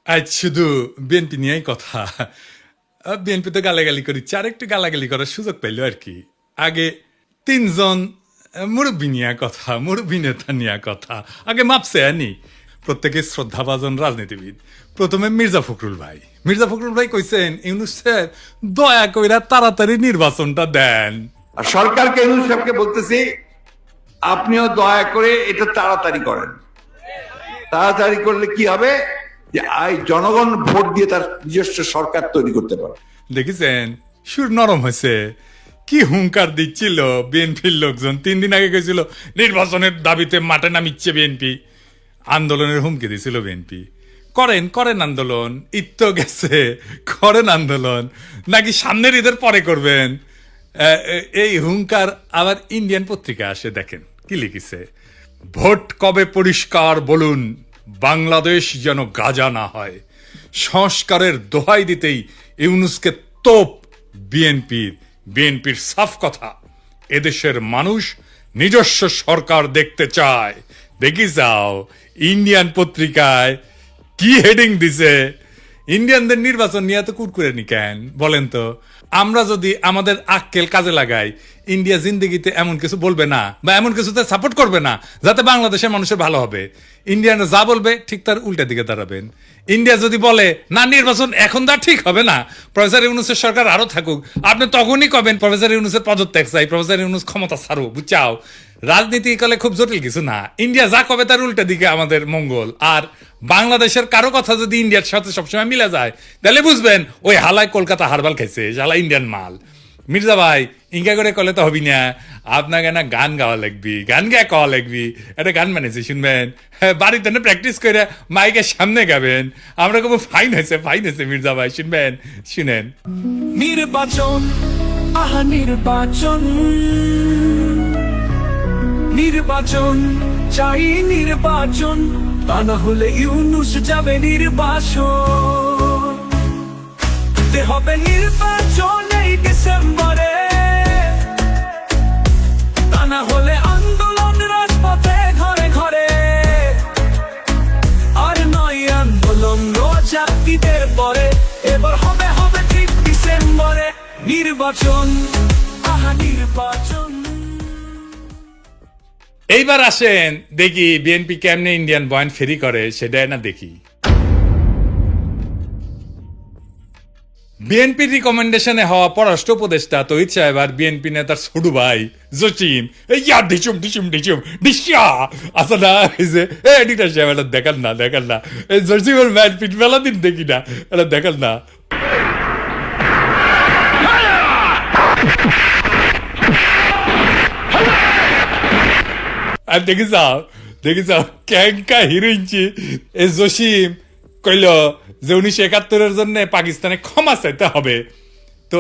আজ শুধু বিএনপি নিয়েই কথা। বিএনপি তো গালাগালি করিচ্ছে, আর একটু গালাগালি করার সুযোগ পেল আর কি। আগে তিনজন মুরব্বী নিয়ে কথা, মুরব্বী নেতা নিয়ে কথা। আগে মাপছে আনি প্রত্যেকে শ্রদ্ধাভাজন রাজনীতিবিদ। প্রথমে মির্জা ফখরুল ভাই। মির্জা ফখরুল ভাই কইছেন ইউনূস সাহেব দয়া কইরা তাড়াতাড়ি নির্বাচনটা দেন। আর সরকারকে ইউনূস সাহেবকে বলতেছি, আপনিও দয়া করে এটা তাড়াতাড়ি করেন। তাড়াতাড়ি করলে কি হবে, যে জনগণ ভোট দিয়ে তার নিজস্ব সরকার তৈরি করতে পারে। দেখেছেন সুর নরম হয়েছে। কি হুঙ্কার দিচ্ছিল বিএনপির লোকজন। 3 দিন আগে গেছিল নির্বাচনের দাবিতে মাঠে নামিচ্ছে বিএনপি। আন্দোলনের হুমকি দিছিল বিএনপি। করেন করেন আন্দোলন, ঈদ তো গেছে, করেন আন্দোলন, নাকি সামনের ঈদের পরে করবেন। এই হুঙ্কার আবার ইন্ডিয়ান পত্রিকা আসে, দেখেন কি লিখেছে। ভোট কবে পরিষ্কার বলুন, বাংলাদেশ যেন গাজা না হয়। সংস্কারের দোহাই দিতেই ইউনূসকে তোপ বিএনপির সাফ কথা। এদেশের মানুষ নিজস্ব সরকার দেখতে চায়। দেখি যাও ইন্ডিয়ান পত্রিকায় কি হেডিং দিছে। ইন্ডিয়ানদের নির্বাচন নিয়ে তো কুরকুরে নি কেন বলেন তো। আমরা যদি আমাদের আক্কেল কাজে লাগাই, ইন্ডিয়া জিন্দেগিতে এমন কিছু বলবে না বা এমন কিছুতে সাপোর্ট করবে না যাতে বাংলাদেশের মানুষের ভালো হবে। ইন্ডিয়ানরা যা বলবে ঠিক তার উল্টা দিকে দাঁড়াবেন। ইন্ডিয়া যদি বলে না নির্বাচন এখন তা ঠিক হবে না, প্রফেসর ইউনূসের সরকার আরো থাকুক, আপনি তখনই কবেন প্রফেসর ইউনূসের পদত্যাগ চাই, প্রফেসর ইউনূস ক্ষমতা ছাড়ো, বুঝাও। রাজনীতি কালে খুব জটিল কিছু না। ইন্ডিয়া যা কবে তার উল্টা দিকে আমাদের মঙ্গল। আর বাংলাদেশের কারো কথা যদি ইন্ডিয়ার সাথে সবসময় মিলে যায়, তাহলে বুঝবেন ওই হালায় কলকাতা হারবাল খাইছে, শালা ইন্ডিয়ান মাল। মির্জা ভাই ইঙ্গা করে কলে তো হবি না, আপনাকে না গান গাওয়া লাগবি, গান গায়ে কওয়া লাগবি। একটা গান বানিয়েছি শুনবেন, বাড়িতে না প্র্যাকটিস করে মাইকের সামনে গাবেন। আমরা খুব ফাইন হয়েছে মির্জা ভাই, শুনবেন, শুনেন। নির্বাচন, আহা নির্বাচন, নির্বাচন চাই নির্বাচন, তা না হলে ইউনূস যাবে নির্বাসন। তে হবে নির্বাচন এই ডিসেম্বরে, তা না হলে আন্দোলন রাজপথে ঘরে ঘরে। আর নয় আন্দোলন রোজা ঈদের পরে, এবার হবে হবে ঠিক ডিসেম্বরে নির্বাচন, আহা নির্বাচন। এইবার আসেন দেখি বিএনপি কেমনে ইন্ডিয়ান বয়ান ফেরি করে, সেটাই না দেখি। বিএনপির রিকমেন্ডেশনে হওয়া পররাষ্ট্র উপদেষ্টা তহিদ সাহেব আর বিএনপি নেতার ছোট ভাই জসিম ইয়া ডিচুম ডিচুম ডিচুম ডিসিয়া আসা না হয়েছে। এডিটার সাহেব এটা দেখান না এই জসিমের ম্যান পিট মেলা দিন দেখি না, এটা দেখান না। আর দেখি যাও ক্যাঙ্কা হিরোইনছি। এই জসিম কইল যে 1971-এর জন্য পাকিস্তানে ক্ষমা চাইতে হবে। তো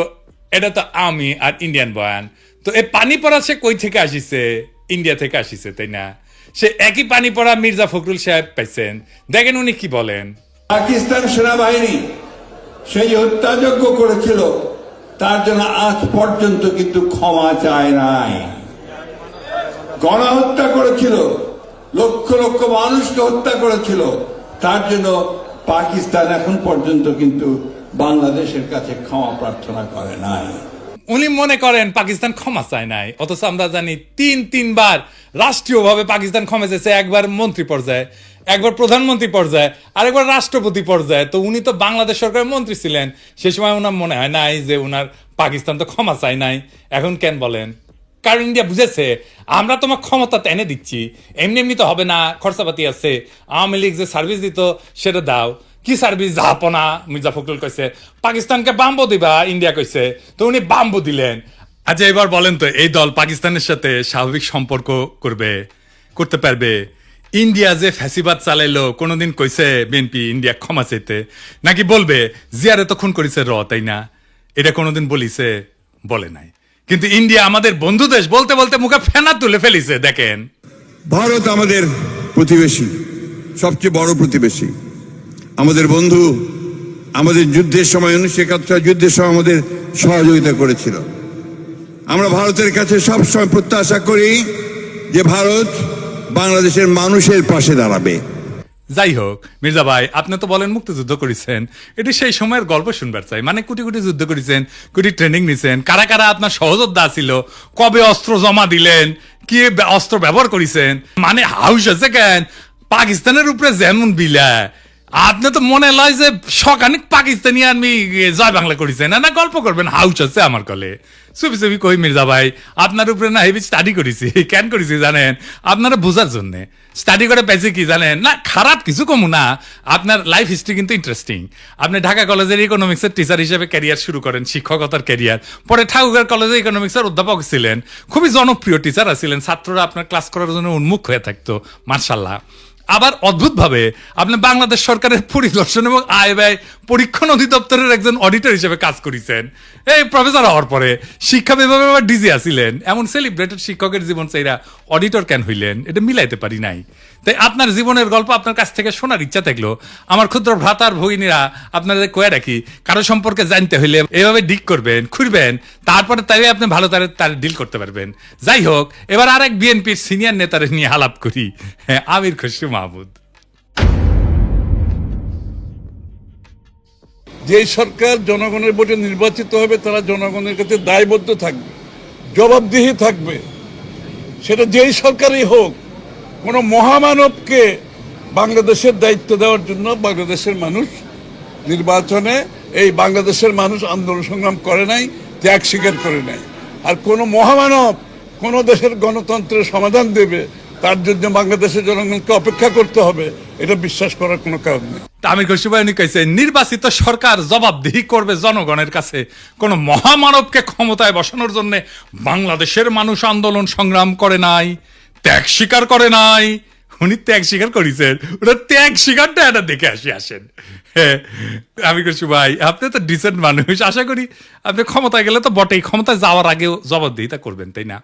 এটা তো আমি আর ইন্ডিয়ান বয়ান। তো এই পানি পড়া সে কই থেকে আসিছে? ইন্ডিয়া থেকে আসিছে, তাই না? সে একই পানি পড়া মির্জা ফখরুল সাহেব পাইছেন, দেখেন উনি কি বলেন। পাকিস্তান সেনাবাহিনী সেই হত্যাযজ্ঞ করেছিল, তার জন্য আজ পর্যন্ত কিন্তু ক্ষমা চায় নাই। গণহত্যা করেছিল, লক্ষ লক্ষ মানুষকে হত্যা করেছিল, তার জন্য পাকিস্তান এখন পর্যন্ত কিন্তু বাংলাদেশের কাছে ক্ষমা প্রার্থনা করে নাই। উনি মনে করেন পাকিস্তান ক্ষমা চায় নাই, অথচ আমরা জানি তিনবার রাষ্ট্রীয়ভাবে পাকিস্তান ক্ষমা চেয়েছে। একবার মন্ত্রী পর্যায়ে, একবার প্রধানমন্ত্রী পর্যায়ে, আর একবার রাষ্ট্রপতি পর্যায়ে। তো উনি তো বাংলাদেশ সরকারের মন্ত্রী ছিলেন, সে সময় ওনার মনে হয় নাই যে উনার পাকিস্তান তো ক্ষমা চায় নাই। এখন কেন বলেন? কারণ ইন্ডিয়া বুঝেছে আমরা তোমার ক্ষমতা এনে দিচ্ছি, এমনি তো হবে না, খরচাপাতি আছে। আওয়ামী লীগ যে সার্ভিস দিত সেটা দাও। কি সার্ভিস? জাহাপনা। মির্জা ফখরুল কইছে পাকিস্তানকে বাম্বু দিবা, ইন্ডিয়া কইছে, তো উনি বাম্বু দিলেন। আচ্ছা এবার বলেন তো, এই দল পাকিস্তানের সাথে স্বাভাবিক সম্পর্ক করতে পারবে? ইন্ডিয়া যে ফ্যাসিবাদ চালাইলো, কোনোদিন কইছে বিএনপি ইন্ডিয়া ক্ষমা চাইতে? নাকি বলবে জিয়ারে তো খুন করেছে তাই না? এটা কোনোদিন বলিছে? বলে নাই। কিন্তু ইন্ডিয়া আমাদের বন্ধু দেশ বলতে বলতে মুখে ফেনা তুলে ফেলিছে। দেখেন, ভারত আমাদের প্রতিবেশী, সবচেয়ে বড় প্রতিবেশী, আমাদের বন্ধু। আমাদের যুদ্ধের সময় 1971 যুদ্ধের সময় আমাদের সহযোগিতা করেছিল। আমরা ভারতের কাছে সবসময় প্রত্যাশা করি যে ভারত বাংলাদেশের মানুষের পাশে দাঁড়াবে। যাই হোক মির্জা ভাই, আপনি তো বলেন মুক্তিযুদ্ধ করেছেন, এটি সেই সময়ের গল্প শুনবার চাই। মানে কোটি কোটি যুদ্ধ করেছেন, কোটি ট্রেনিং নিছেন, কারা কারা আপনার সহযোদ্ধা ছিল, কবে অস্ত্র জমা দিলেন, কি অস্ত্র ব্যবহার করেছেন, মানে হাউস আছে কেন পাকিস্তানের উপরে যেমন বিলা, আপনি তো মনে লয় যে সকানিক পাকিস্তানি আমি জয় বাংলা করেছেন, না গল্প করবেন, হাউস আছে আমার কলে। চুপি চুপি কই মির্জা ভাই, আপনার উপরে না হেভি স্টাডি করেছি। কেন করেছি জানেন? আপনারা বোঝার জন্য স্টাডি করে পেয়েছি কি জানেন না, খারাপ কিছু কমু না, আপনার লাইফ হিস্ট্রি কিন্তু ইন্টারেস্টিং। আপনি ঢাকা কলেজের ইকোনমিক্সের টিচার হিসেবে ক্যারিয়ার শুরু করেন, শিক্ষকতার ক্যারিয়ার, পরে ঠাকুরগাঁও কলেজে ইকোনমিক্সের অধ্যাপক ছিলেন, খুবই জনপ্রিয় টিচার ছিলেন, ছাত্ররা আপনার ক্লাস করার জন্য উন্মুখ হয়ে থাকতো, মার্শাল্লাহ। আবার অদ্ভুতভাবে আপনি বাংলাদেশ সরকারের পরিদর্শন এবং আয় ব্যয় পরীক্ষণ অধিদপ্তরের একজন অডিটর হিসেবে কাজ করেছেন। এই প্রফেসর হওয়ার পরে শিক্ষা বিভাগে আবার ডিজি আছিলেন। এমন সেলিব্রেটেড শিক্ষকের জীবন চাইরা অডিটর কেন হইলেন, এটা মিলাইতে পারি নাই। তাই আপনার জীবনের গল্প আপনার কাছ থেকে শোনার ইচ্ছা থাকলো, আমার ক্ষুদ্র ভ্রাতার ভগিনীরা আপনাদের কয়ে রাখি, কারো সম্পর্কে জানতে হইলে এভাবে ডিক করবেন, খুঁড়বেন, তারপরে তাই আপনি ভালো তার ডিল করতে পারবেন। যাই হোক, এবার আরেক বিএনপির সিনিয়র নেতারে নিয়ে আলাপ করি, হ্যাঁ, আমির খসরু মাহমুদ। যে সরকার জনগণের ভোটে নির্বাচিত হবে তারা জনগণের কাছে দায়বদ্ধ থাকবে, জবাবদিহি থাকবে, সেটা যেই সরকারই হোক। কোনো মহামানবকে বাংলাদেশের দায়িত্ব দেওয়ার জন্য বাংলাদেশের মানুষ নির্বাচনে, এই বাংলাদেশের মানুষ আন্দোলন সংগ্রাম করে নাই, ত্যাগ স্বীকার করে নাই। আর কোনো মহামানব কোনো দেশের গণতন্ত্রের সমাধান দেবে, তার জন্য বাংলাদেশের জনগণকে অপেক্ষা করতে হবে, এটা বিশ্বাস করার কোনো কারণ নেই। আমির খসরু ভাই কইছে, নির্বাচিত সরকার জবাবদিহি করবে জনগণের কাছে, কোন মহামানবকে ক্ষমতায় বসানোর জন্য বাংলাদেশের মানুষ আন্দোলন সংগ্রাম করে নাই, ত্যাগ স্বীকার করে নাই। উনি ত্যাগ স্বীকার করেছেন, ওটা ত্যাগ স্বীকারটা এটা দেখে আসেন। হ্যাঁ, আমির খসরু ভাই, আপনি তো ডিসেন্ট মানুষ, আশা করি আপনি ক্ষমতায় গেলে তো বটেই, ক্ষমতায় যাওয়ার আগেও জবাবদিহিতা করবেন, তাই না?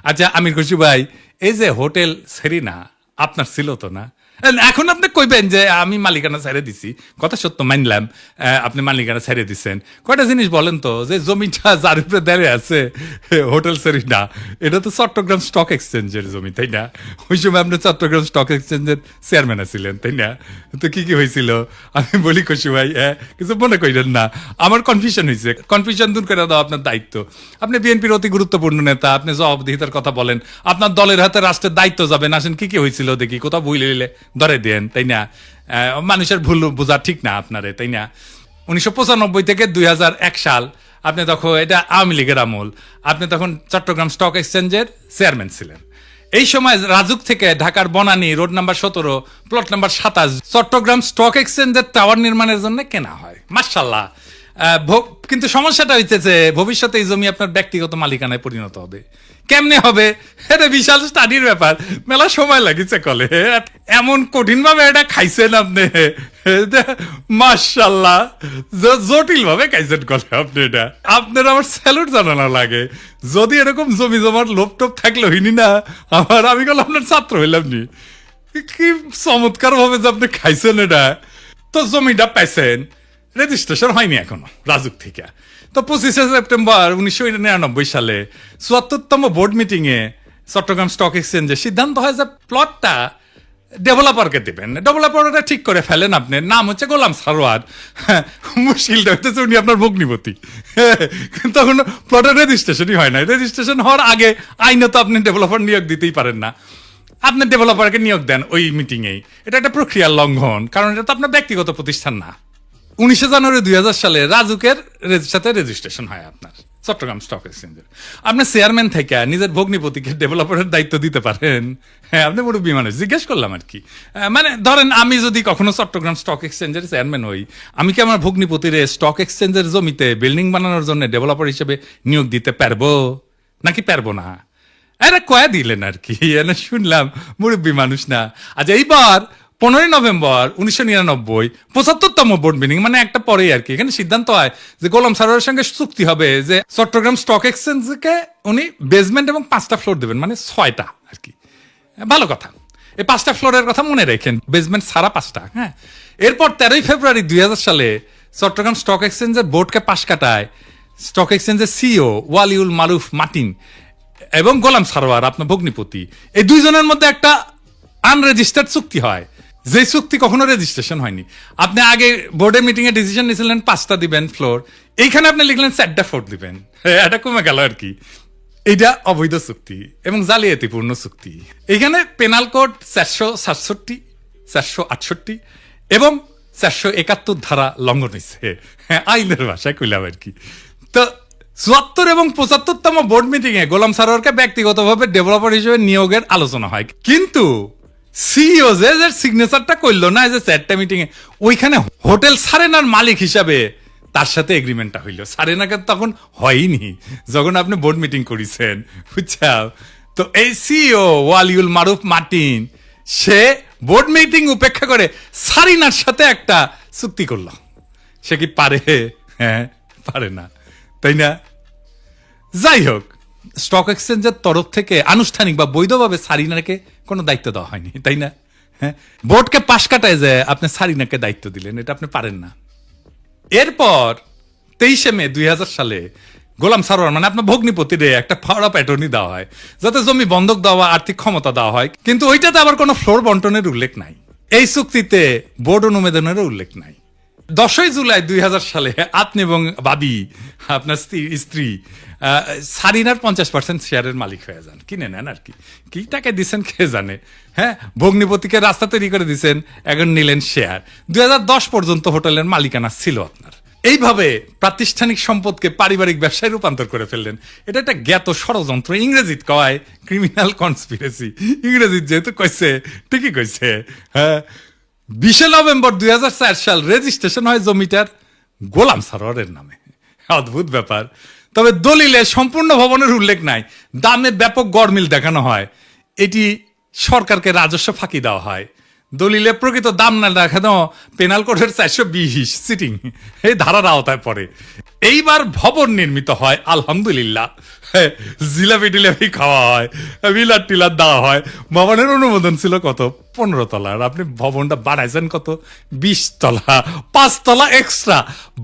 আচ্ছা আমির খসরু ভাই, এই যে হোটেল সেরিনা আপনার ছিল তো না? এখন আপনি কইবেন যে আমি মালিকানা ছেড়ে দিছি, কথা সত্য মানলাম, আপনি মালিকানা ছেড়ে দিচ্ছেন। কয়টা জিনিস বলেন তো, যে জমিটা যার উপরে দাঁড়িয়ে আছে হোটেল সেরিনা, এটা তো চট্টগ্রাম স্টক এক্সচেঞ্জের জমি, তাই না? ওই সময় আপনি চট্টগ্রাম স্টক এক্সচেঞ্জের চেয়ারম্যান ছিলেন, তাই না? তো কি কি হয়েছিল আমি বলি খসরু ভাই, কিছু মনে করেন না, আমার কনফিউশন হয়েছে, কনফিউশন দূর করে দেওয়া আপনার দায়িত্ব। আপনি বিএনপির অতি গুরুত্বপূর্ণ নেতা, আপনি জবাবদিহিতার কথা বলেন, আপনার দলের হাতে রাষ্ট্রের দায়িত্ব যাবেন, আসেন কি কি হয়েছিল দেখি, কোথাও বই লিলে ধরে দেন, তাই না? মানুষের ভুল বোঝা ঠিক না আপনারে, তাই না? 1995 থেকে 2001 সাল আপনি তখন, এটা আওয়ামী লীগের আমল, আপনি তখন চট্টগ্রাম স্টক এক্সচেঞ্জের চেয়ারম্যান ছিলেন। এই সময় রাজুক থেকে ঢাকার Banani road number 17 plot number 27 Chittagong stock এক্সচেঞ্জের টাওয়ার নির্মাণের জন্য কেনা হয়, মাশাআল্লাহ। কিন্তু সমস্যাটা হইতেছে, ভবিষ্যতে এই জমি আপনার ব্যক্তিগত মালিকানায় পরিণত হবে। কেমনে হবে? এটা বিশাল স্টাডির ব্যাপার, মেলা সময় লাগিছে কলে, এমন কঠিন ভাবে এটা খাইছেন আপনি, মাশাআল্লাহ, জটিল ভাবে খাইছেন কলে আপনি। এটা আপনার আমার স্যালুট জানানো লাগে। যদি এরকম জমি জমার লোভ টোপ থাকলে হইনি না, আমি গেল আপনার ছাত্র হইলাম নি। কি চমৎকার ভাবে যে আপনি খাইছেন এটা। তো জমিটা পাইছেন, রেজিস্ট্রেশন হয়নি এখনো রাজুক থেকে। তো 25 সেপ্টেম্বর 1999 সালে 74তম বোর্ড মিটিং এ চট্টগ্রাম স্টক এক্সচেঞ্জে সিদ্ধান্ত হয় যে প্লটটা ডেভেলপারকে দেবেন। ডেভেলপারটা ঠিক করে ফেলেন, আপনার নাম হচ্ছে গোলাম সারোয়ার। মুশকিলটা হইতেছে উনি আপনার ভগ্নিপতি। তখন প্লটের রেজিস্ট্রেশনই হয় না। রেজিস্ট্রেশন হওয়ার আগে আইনত আপনি ডেভেলপার নিয়োগ দিতেই পারেন না। আপনি ডেভেলপারকে নিয়োগ দেন ওই মিটিং এ, এটা একটা প্রক্রিয়ার লঙ্ঘন, কারণ এটা তো আপনার ব্যক্তিগত প্রতিষ্ঠান না। 19 জানুয়ারি 2000 সালে রাজুকের সাথে রেজিস্ট্রেশন হয় আপনার চট্টগ্রাম স্টক এক্সচেঞ্জের। আপনি চেয়ারম্যান থেকে নিজের ভগ্নিপতিকে ডেভেলপারের দায়িত্ব দিতে পারেন? হ্যাঁ, আপনি মুরব্বী মানুষ, জিজ্ঞেস করলাম আর কি। মানে ধরেন আমি যদি কখনো চট্টগ্রাম স্টক এক্সচেঞ্জের চেয়ারম্যান হই, আমি কি আমার ভগ্নিপতির স্টক এক্সচেঞ্জের জমিতে বিল্ডিং বানানোর জন্য ডেভেলপার হিসেবে নিয়োগ দিতে পারবো নাকি পারবো না? এটা কয়া দিলেন আর কি, শুনলাম মুরব্বী মানুষ না। আচ্ছা, এইবার 15 নভেম্বর 1999 75তম বোর্ড মিটিং, মানে একটা পরেই আর কি, এখানে সিদ্ধান্ত হয় যে গোলাম সারোয়ারের সঙ্গে চুক্তি হবে যে চট্টগ্রাম স্টক এক্সচেঞ্জকে উনি বেসমেন্ট এবং 5টা ফ্লোর দেবেন, মানে 6টা আর কি। ভালো কথা, এই 5টা ফ্লোরের কথা মনে রাখেন, বেসমেন্ট ছাড়া 5টা। হ্যাঁ, এরপর 13 ফেব্রুয়ারি 2000 সালে চট্টগ্রাম স্টক এক্সচেঞ্জের বোর্ডকে পাশ কাটায় স্টক এক্সচেঞ্জের সিইও ওয়ালিউল মারুফ মার্টিন এবং গোলাম সারোয়ার আপনার ভগ্নিপতি, এই দুইজনের মধ্যে একটা আনরেজিস্টার্ড চুক্তি হয়। যে চুক্তি কখনো রেজিস্ট্রেশন হয়নি। আপনি আগে বোর্ডের মিটিং এ ডিসিশন নিয়েছিলেন 5টা দিবেন ফ্লোর, এইখানে আপনি লিখলেন 4টা ফ্লোর দিবেন, এটা কমে গেল আর কি। এটা অবৈধ চুক্তি এবং জালিয়াতিপূর্ণ চুক্তি। এখানে পেনাল কোড 467, 468 এবং 471 ধারা লঙ্ঘন হয়েছে, আইনের ভাষায় কইলাম আর কি। তো 74 এবং 75তম বোর্ড মিটিং এ গোলাম সারোয়ারকে ব্যক্তিগতভাবে ডেভেলপার হিসেবে নিয়োগের আলোচনা হয়, কিন্তু সিইও যে সিগনেচারটা করলো না যে 4টা মিটিং এ, ওইখানে হোটেল সারেনার মালিক হিসাবে তার সাথে এগ্রিমেন্টটা হইলো। সারেনাকে তখন হয়নি যখন আপনি বোর্ড মিটিং করেছেন, বুঝছাও। তো এই সিইও ওয়ালিউল মারুফ মার্টিন সে বোর্ড মিটিং উপেক্ষা করে সারিনার সাথে একটা চুক্তি করলো। সে কি পারে? হ্যাঁ, পারে না, তাই না? যাই হোক, স্টক এক্সচেঞ্জের তরফ থেকে আনুষ্ঠানিক বা বৈধভাবে সারিনাকে কোনো দায়িত্ব দেওয়া হয়নি, তাই না? হ্যাঁ, বোর্ডকে পাশ কাটায় যে আপনি সারিনাকে দায়িত্ব দিলেন, এটা আপনি পারেন না। এরপর 23শে মে 2000 সালে গোলাম সারোয়ার মানে আপনার ভগ্নিপতিরে একটা পাওয়ার অফ অ্যাটর্নি দেওয়া হয় যাতে জমি বন্ধক দেওয়া, আর্থিক ক্ষমতা দেওয়া হয়, কিন্তু ওইটাতে আবার কোনো ফ্লোর বন্টনের উল্লেখ নাই। এই চুক্তিতে বোর্ড অনুমোদনেরও উল্লেখ নাই। 10ই জুলাই 2000 সালে আপনি এবং বাদী আপনার স্ত্রী সারিনার 50% শেয়ারের মালিক হয়ে যান, কিনে নেন আর কি। কি টাকা দিচ্ছেন কে জানে। হ্যাঁ, ভগ্নিপতিকে রাস্তা তৈরি করে দিচ্ছেন, এখন নিলেন শেয়ার। 2010 পর্যন্ত হোটেলের মালিকানা ছিল আপনার। এইভাবে প্রাতিষ্ঠানিক সম্পদকে পারিবারিক ব্যবসায় রূপান্তর করে ফেললেন। এটা একটা জ্ঞাত ষড়যন্ত্র, ইংরেজিত কয় ক্রিমিনাল কনস্পিরেসি। ইংরেজিত যেহেতু কইছে ঠিকই কইছে। হ্যাঁ, 20শে নভেম্বর 2004 সাল রেজিস্ট্রেশন হয় জমিটার গোলাম সারোয়ারের নামে। অদ্ভুত ব্যাপার। তবে দলিলে সম্পূর্ণ ভবনের উল্লেখ নাই, দামে ব্যাপক গরমিল দেখানো হয়, এটি সরকারকে রাজস্ব ফাঁকি দেওয়া হয়। দলিলে প্রকৃত দাম না দেখানো পেনাল কোডের 420 সিটিং এই ধারার আওতায় পড়ে। এইবার ভবন নির্মিত হয় আলহামদুলিল্লাহ, জিলাপি টিলাপি খাওয়া হয়, বিলার টিলার দেওয়া হয়। ভবনের অনুমোদন ছিল কত? 15 তলার। আপনি ভবনটা বাড়াইছেন কত? 20 তলা, 5 তলা এক্সট্রা,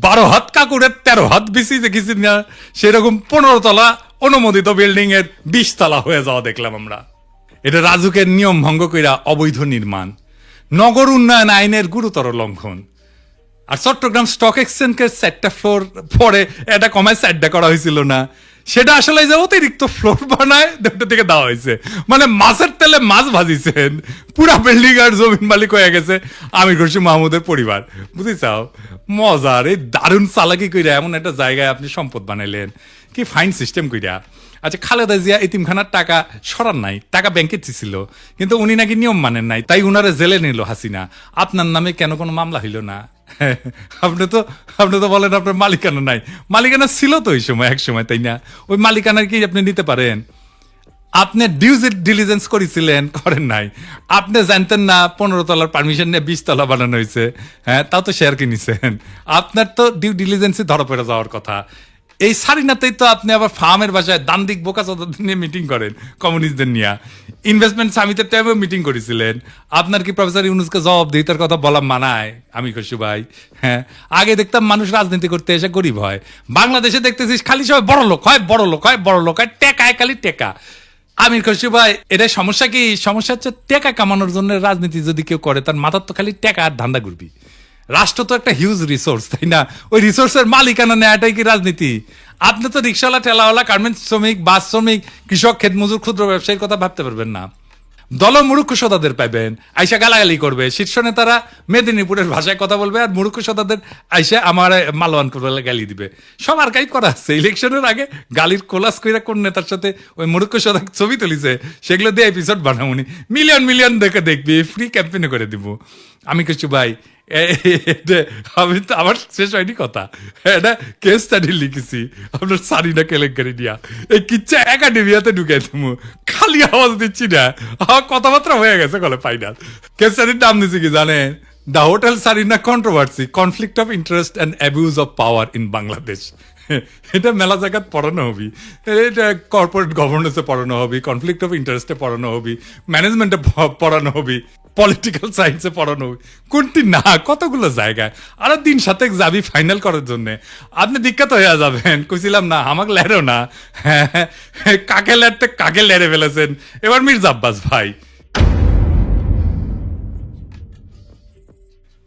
12 হাত কাকুরের 13 হাত বেশি দেখেছি না, সেরকম 15 তলা অনুমোদিত বিল্ডিং এর 20 তলা হয়ে যাওয়া দেখলাম আমরা। এটা রাজুকের নিয়ম ভঙ্গ কইরা অবৈধ নির্মাণ, নগর উন্নয়ন আইনের গুরুতর লঙ্ঘন। আর চট্টগ্রাম স্টক এক্সচেঞ্জের 4টা ফ্লোর পরে এটা কমায় 4টা করা হয়েছিল না, সেটা আসলে যে অতিরিক্ত ফ্লোর বানায় দুটো থেকে দেওয়া হয়েছে। মানে মাছের তেলে মাছ ভাজিছেন, পুরা বিল্ডিং আর জমিন মালিক হয়ে গেছে আমির খুরশিদ মাহমুদের পরিবার। বুঝেছাও? মজার এই দারুণ চালাকি কইরা এমন একটা জায়গায় আপনি সম্পদ বানাইলেন, কি ফাইন সিস্টেম কইরা। আচ্ছা, খালেদা জিয়া এতিমখানার টাকা সরান নাই, টাকা ব্যাংকে ছিল, কিন্তু উনি নাকি নিয়ম মানেন নাই, তাই উনারে জেলে নিল হাসিনা। আপনার নামে কেন কোনো মামলা হইল না? আপনি তো বলেন আপনার মালিকানা নাই। মালিকানা ছিল তো ওই সময়, এক সময়, তাই না? ওই মালিকানার কি আপনি নিতে পারেন? আপনি ডিউ ডিলিজেন্স করেছিলেন, করেন নাই। আপনি জানতেন না 15 তলার পারমিশন নিয়ে 20 তলা বানানো হয়েছে? হ্যাঁ, তাও তো শেয়ার কিনেছেন। আপনার তো ডিউ ডিলিজেন্সই ধরা পড়ে যাওয়ার কথা। এই সারিনাতেই তো আপনি আবার ফার্মের বাসায় দান্দিক বোকা চোদাদের নিয়ে মিটিং করেন, কমিউনিস্টদের নিয়ে। ইনভেস্টমেন্ট সামিটের টাইমেও মিটিং করেছিলেন। আপনার কি প্রফেসর ইউনুসকে জবাবদিহিতার কথা বলা মানায়? আমি খুশি ভাই। হ্যাঁ, আগে দেখতাম মানুষ রাজনীতি করতে এসে গরিব হয়, বাংলাদেশে দেখতেছিস খালি সবাই বড় লোক হয়, বড় লোক হয়, বড় লোক হয়, টেকায় খালি টেকা। আমির খুশি ভাই, এটাই সমস্যা। কি সমস্যা হচ্ছে? টেকা কামানোর জন্য রাজনীতি যদি কেউ করে, তার মাথার তো খালি টেকা আর ধান্দা ঘুরবি। রাষ্ট্র তো একটা হিউজ রিসোর্স, তাই না? ওই রিসোর্সের মালিকানা নেওয়াটাই কি রাজনীতি? আপনি তো রিক্সাওয়ালা, ঠেলাওয়ালা, গার্মেন্টস শ্রমিক, বাস শ্রমিক, কৃষক, ক্ষেতমজুর, ক্ষুদ্র ব্যবসায়ীর কথা ভাবতে পারবেন না। দল মুরুক্ষ সদাদের পাইবেন, আইসা গালাগালি করবে। শীর্ষ নেতারা মেদিনীপুরের ভাষায় কথা বলবে, আর মুরুক্ষ সদাদের আইসা আমার মালওয়ান করবে, গালি দিবে। সব আর্কাইভ করা আছে। ইলেকশনের আগে গালির কোলাস কইরা কোন নেতার সাথে ওই মুরুক্ষ সদা ছবি তুলিছে, সেগুলো দিয়ে এপিসোড বানাবনি। মিলিয়ন মিলিয়ন দেখে দেখবি, ফ্রি ক্যাম্পেইন করে দিব। আমি কিছু ভাই, আমি তো আমার শেষ হয়নি কথা, এটা কেস স্টাডি লিখেছি আপনার সারিনা কেলেঙ্কারি নিয়া। এই কিচ্ছা একাডেমিয়াতে ঢুকাই তুমি, খালি আওয়াজ দিচ্ছি না, আমার কথাবার্তা হয়ে গেছে কলে ফাইনাল। কেস স্টাডির নাম দিচ্ছি কি জানেন? The hotel Sarina controversy, conflict of interest and abuse of power in Bangladesh. এটা মেলা জায়গাত পড়ানো হবি, এটা কর্পোরেট গভর্নেন্সে পড়ানো হবি, কনফ্লিক্ট অফ ইন্টারেস্টে পড়ানো হবি, ম্যানেজমেন্টে পড়ানো হবি, পলিটিক্যাল সায়েন্সে পড়ানো হবি। কোনটি না, কতগুলো জায়গায়। আরো দিন সাথে যাবি ফাইনাল করার জন্য, আপনি বিখ্যাত হয়ে যাবেন। কইছিলাম না আমাকে লেরো না, কাকে লেরতে কাকে লেরে ফেলেছেন। এবার মির্জা আব্বাস ভাই,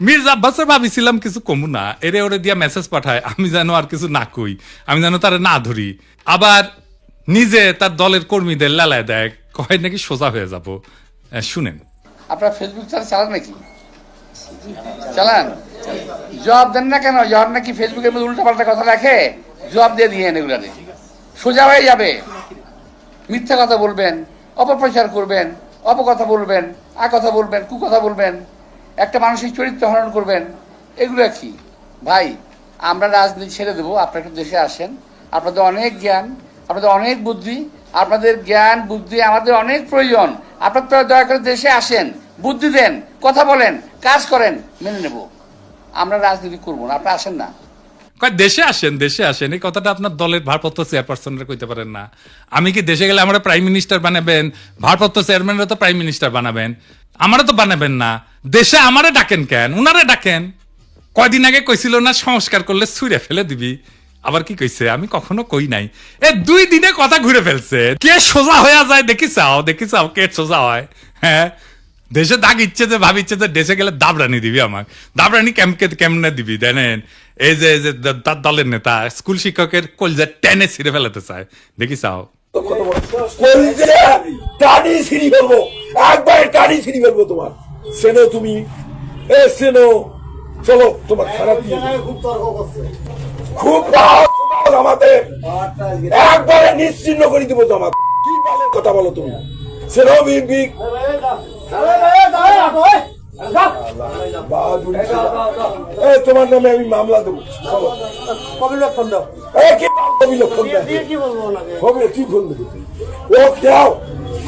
মির্জা আব্বাসের ভাবিছিলাম কিছু কমু না, এরে ওরে দিয়া মেসেজ পাঠায়, আমি যেন আর কিছু না কই, আমি যেন তারা না ধরি। আবার নিজে তার দলের কর্মীদের লালায় দেয়, কয় নাকি সোজা হয়ে যাব। শুনেন। আপনার ফেসবুক চালান নাকি? চালান? জবাব দেন না কেন? জবাব নাকি ফেসবুকের মধ্যে উল্টাপাল্টা কথা রাখে, জবাব দিয়ে দিয়ে এগুলা সোজা হয়ে যাবে। মিথ্যা কথা বলবেন, অপপ্রচার করবেন, অপকথা বলবেন, কথা বলবেন, কুকথা বলবেন, একটা মানসিক চরিত্র হরণ করবেন, এগুলো কি ভাই? আমরা রাজনীতি ছেড়ে দেবো, আপনারা একটু দেশে আসেন। আপনাদের অনেক জ্ঞান, আপনাদের অনেক বুদ্ধি, আপনাদের জ্ঞান বুদ্ধি আমাদের অনেক প্রয়োজন। আপনারা দয়া করে দেশে আসেন, বুদ্ধি দেন, কথা বলেন, কাজ করেন, মেনে নেব। আমরা রাজনীতি করবো না, আপনারা আসেন না। দেশে আসেন, দেশে আসেন, এই কথাটা আপনার দলের ভারপ্রাপ্ত চেয়ারপারসনরা কইতে পারেন না? আমি কি দেশে গেলে আমরা প্রাইম মিনিস্টার বানাবেন? ভারপ্রাপ্ত চেয়ারম্যানরা তো প্রাইম মিনিস্টার বানাবেন, আমারা তো বানাবেন না। দেশে আমারে ডাকেন কেন? উনারে ডাকেন। কয়দিন আগে কইছিল না সংস্কার করলে ছুঁড়ে ফেলে দিবি, আবার কি কইছে? আমি কখনো কই নাই। 2 দিনে কথা ঘুরে ফেলছে। কে সোজা হয়ে যায় দেখি চাও কে সোজা হয়। হ্যাঁ, দেশে দাগ ইচ্ছে যে ভাবিচ্ছে যে দেশে গেলে দাবরানি দিবি, আমার দাবরানি কেমনে দিবি জানেন? এই যে তার দলের নেতা স্কুল শিক্ষকের কলজা টেনে ছিঁড়ে ফেলাতে চায়, দেখি চাও। টানি ছিঁড়ি ফেলবো, একবার টানি ছিঁড়ি ফেলবো তোমার। সেনো তুমি সেনো, চলো তোমার খারাপ খুব আমাদের একবারে নিশ্চিন্ন করে দিব তোমার। কি বলে কথা বলো তুমি? সেনো বিগ তোমার নামে আমি মামলা দেবো।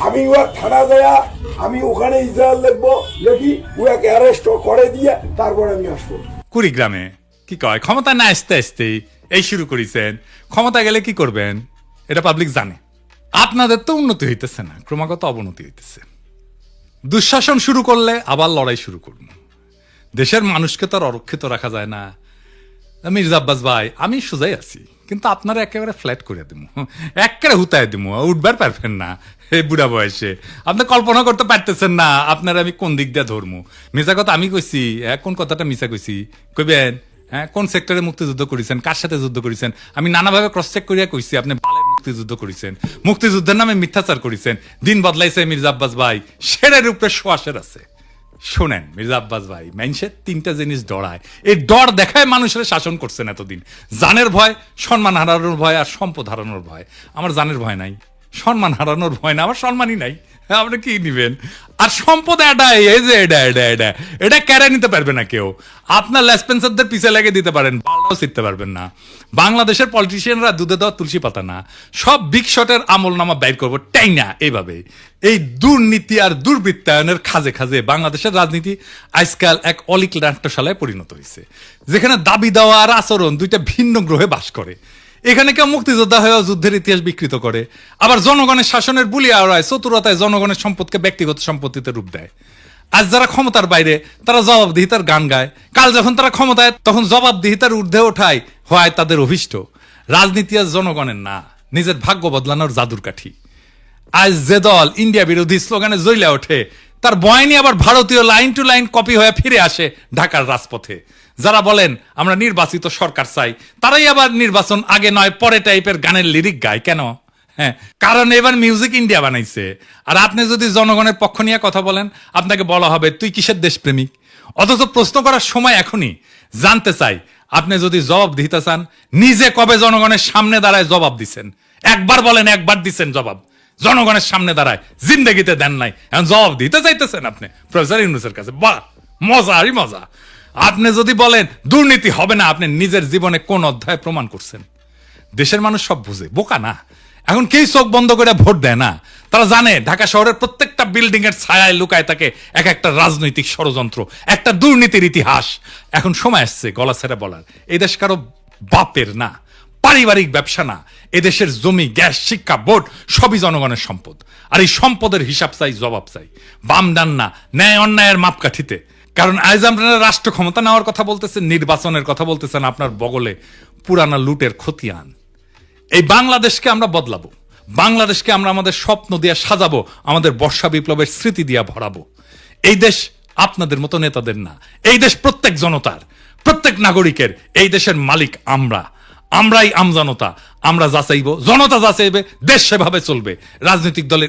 আমি থানা যায়া আমি ওখানে ইসরায়েল লিখবো, লিখি ওকে অ্যারেস্ট করে দিয়ে তারপর আমি আসবো। কুড়িগ্রামে কি কয় ক্ষমতা না আসতে আসতেই এই শুরু করেছেন। ক্ষমতা গেলে কি করবেন এটা পাবলিক জানে। আপনাদের তো উন্নতি হইতেছে না, ক্রমাগত অবনতি হইতেছে। দুঃশাসন শুরু করলে আবার লড়াই শুরু করবো। দেশের মানুষকে তো আর অরক্ষিত রাখা যায় না। মির্জা আব্বাস ভাই, আমি সোজাই আছি, কিন্তু আপনারা একেবারে ফ্ল্যাট করে দিব, একেবারে হুতায় দিব, উঠবার পারবেন না। এই বুড়া বয়সে আপনি কল্পনা করতে পারতেছেন না আপনারা আমি কোন দিক দিয়ে ধরবো। মিশা কথা আমি কইছি, কোন কথাটা মিশা কইছি কইবেন? হ্যাঁ, কোন সেক্টরে মুক্তিযুদ্ধ করেছেন, কার সাথে যুদ্ধ করেছেন? আমি নানাভাবে ক্রস চেক করিয়া কইছি আপনি বালের মুক্তিযুদ্ধ করেছেন, মুক্তিযুদ্ধের নামে মিথ্যাচার করেছেন। দিন বদলাইছে মির্জা আব্বাস ভাই, শেরের উপরে শোয়াশের আছে। শোনেন মির্জা আব্বাস ভাই, মানুষের 3টা জিনিস ডরায়, এই ডর দেখায় মানুষের শাসন করছেন এতদিন। জানের ভয়, সম্মান হারানোর ভয়, আর সম্পদ হারানোর ভয়। আমার জানের ভয় নাই, সম্মান হারানোর ভয় না, আমার সম্মানই নাই। আপনি কি নিবেন? আর সম্পদ এটা কেড়ে নিতে পারবে না কেউ। আপনার লেসপেন্সারদের পিছে লেগে দিতে পারেন, বাংলাও শিখতে পারবেন না। বাংলাদেশের পলিটিশিয়ানরা দুধে দেওয়া তুলসী পাতা না, সব বিগ শটের আমল নামা বাইর করবো টাই না। এইভাবে এই দুর্নীতি আর দুর্বৃত্তায়নের খাজে খাজে বাংলাদেশের রাজনীতি আজকাল এক অলিক নাট্যশালায় পরিণত হয়েছে, যেখানে দাবি দেওয়া আর আচরণ দুইটা ভিন্ন গ্রহে বাস করে। এখানে কেউ মুক্তিযোদ্ধা হয়েও যুদ্ধের ইতিহাস বিকৃত করে, আবার জনগণের শাসনের বুলি আওড়ায় চতুরতায় জনগণের সম্পদকে ব্যক্তিগত সম্পত্তিতে রূপ দেয়। আজ যারা ক্ষমতার বাইরে তারা জবাবদিহিতার গান গায়, কাল যখন তারা ক্ষমতায় তখন জবাবদিহিতার ঊর্ধ্বে ওঠায় হয় তাদের অভিষ্ট। রাজনীতি আজ জনগণের না, নিজের ভাগ্য বদলানোর জাদুর কাঠি। আজ যে দল ইন্ডিয়া বিরোধী স্লোগানে জ্বলে ওঠে, তার বয়ানি আবার ভারতীয় লাইন টু লাইন কপি হয়ে ফিরে আসে ঢাকার রাজপথে। যারা বলেন আমরা নির্বাচিত সরকার চাই, তারাই আবার নির্বাচন আগে নয় পরে টাইপের গানের লিরিক গায়। কেন? হ্যাঁ, কারণ এবার মিউজিক ইন্ডিয়া বানাইছে। আর আপনি যদি জনগণের পক্ষ নিয়ে কথা বলেন, আপনাকে বলা হবে তুই কিসের দেশপ্রেমিক। অথচ প্রশ্ন করার সময় এখনই। জানতে চাই, আপনি যদি জবাব দিতে চান, নিজে কবে জনগণের সামনে দাঁড়ায় জবাব দিচ্ছেন? একবার বলেন, একবার দিচ্ছেন জবাব? জনগণের সামনে দাঁড়ায় জিন্দগিতে দেন নাই, এখন জবাব দিতে চাইতেছেন আপনি প্রফেসর ইউনূসের কাছে। বাহ, মজা আরই মজা। আপনি যদি বলেন দুর্নীতি হবে না, আপনি নিজের জীবনে কোন অধ্যায় প্রমাণ করছেন? দেশের মানুষ সব বুঝে, বোকা না। এখন কেউ চোখ বন্ধ করে ভোট দেয় না। তারা জানে ঢাকা শহরের প্রত্যেকটা বিল্ডিং এর ছায়ায় লুকায় থাকে এক একটা রাজনৈতিক ষড়যন্ত্র, একটা দুর্নীতির ইতিহাস। এখন সময় আসছে গলা ছেড়ে বলার, এই দেশ কারো বাপের না, পারিবারিক ব্যবসা না। এদেশের জমি, গ্যাস, শিক্ষা, ভোট সবই জনগণের সম্পদ। আর এই সম্পদের হিসাব চাই, জবাব চাই, বাম ডান না, ন্যায় অন্যায়ের মাপকাঠিতে। কারণ আজ আপনারা রাষ্ট্র ক্ষমতা নেওয়ার কথা বলতেছেন, নির্বাচনের কথা বলতেছেন, আপনার বগলে পুরানা লুটের খতিয়ান। এই বাংলাদেশকে আমরা বদলাবো, বাংলাদেশকে আমরা আমাদের স্বপ্ন দিয়ে সাজাবো, আমাদের বর্ষা বিপ্লবের স্মৃতি দিয়ে ভরাবো। এই দেশ আপনাদের মতো নেতাদের না। এই দেশ প্রত্যেক জনতার, প্রত্যেক নাগরিকের। এই দেশের মালিক আমরাই আমজনতা। আমরা যাচাইব, জনতা যাচাইবে, দেশ সেভাবে চলবে। রাজনৈতিক দলের